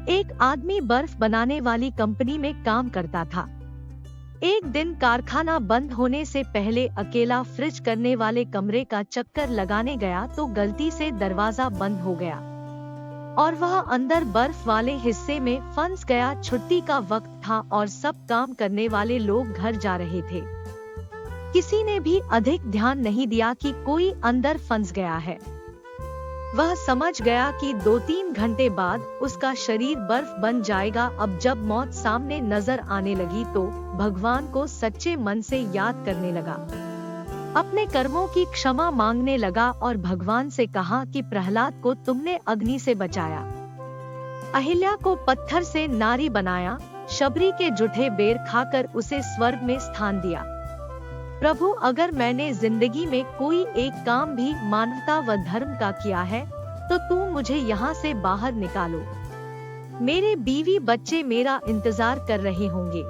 एक आदमी बर्फ बनाने वाली कंपनी में काम करता था। एक दिन कारखाना बंद होने से पहले अकेला फ्रिज करने वाले कमरे का चक्कर लगाने गया तो गलती से दरवाजा बंद हो गया और वह अंदर बर्फ वाले हिस्से में फंस गया। छुट्टी का वक्त था और सब काम करने वाले लोग घर जा रहे थे। किसी ने भी अधिक ध्यान नहीं दिया कि कोई अंदर फंस गया है। वह समझ गया कि 2-3 घंटे बाद उसका शरीर बर्फ बन जाएगा। अब जब मौत सामने नजर आने लगी तो भगवान को सच्चे मन से याद करने लगा, अपने कर्मों की क्षमा मांगने लगा और भगवान से कहा कि प्रहलाद को तुमने अग्नि से बचाया, अहिल्या को पत्थर से नारी बनाया, शबरी के जूठे बेर खाकर उसे स्वर्ग में स्थान दिया। प्रभु, अगर मैंने जिंदगी में कोई एक काम भी मानवता व धर्म का किया है तो तुम मुझे यहाँ से बाहर निकालो। मेरे बीवी बच्चे मेरा इंतजार कर रहे होंगे।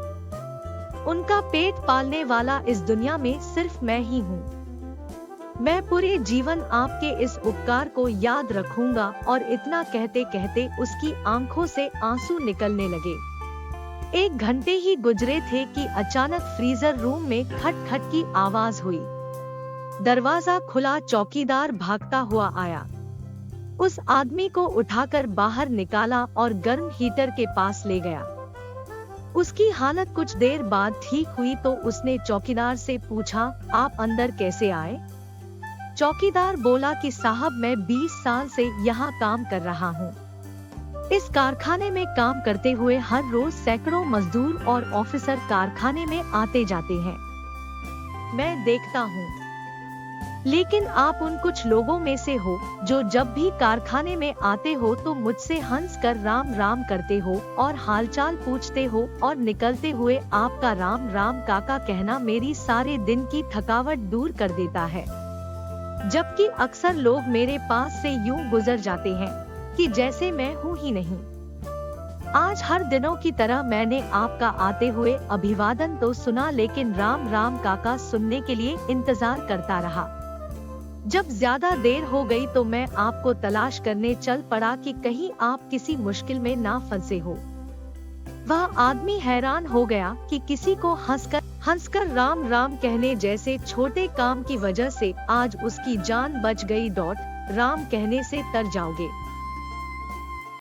उनका पेट पालने वाला इस दुनिया में सिर्फ मैं ही हूँ। मैं पूरे जीवन आपके इस उपकार को याद रखूंगा। और इतना कहते कहते उसकी आंखों से आंसू निकलने लगे। 1 घंटे ही गुजरे थे कि अचानक फ्रीजर रूम में खट खट की आवाज हुई। दरवाजा खुला, चौकीदार भागता हुआ आया। उस आदमी को उठाकर बाहर निकाला और गर्म हीटर के पास ले गया। उसकी हालत कुछ देर बाद ठीक हुई तो उसने चौकीदार से पूछा, आप अंदर कैसे आए? चौकीदार बोला कि साहब, मैं 20 साल से यहाँ काम कर रहा हूँ। इस कारखाने में काम करते हुए हर रोज सैकड़ों मजदूर और ऑफिसर कारखाने में आते जाते हैं। मैं देखता हूँ, लेकिन आप उन कुछ लोगों में से हो जो जब भी कारखाने में आते हो तो मुझसे हंस कर राम राम करते हो और हालचाल पूछते हो, और निकलते हुए आपका राम राम काका कहना मेरी सारे दिन की थकावट दूर कर देता है। जबकि अक्सर लोग मेरे पास से यूं गुजर जाते हैं कि जैसे मैं हूँ ही नहीं। आज हर दिनों की तरह मैंने आपका आते हुए अभिवादन तो सुना, लेकिन राम राम काका सुनने के लिए इंतजार करता रहा। जब ज्यादा देर हो गई तो मैं आपको तलाश करने चल पड़ा कि कहीं आप किसी मुश्किल में ना फंसे हो। वह आदमी हैरान हो गया कि किसी को हंसकर राम राम कहने जैसे छोटे काम की वजह से आज उसकी जान बच गई। राम कहने से तर जाओगे।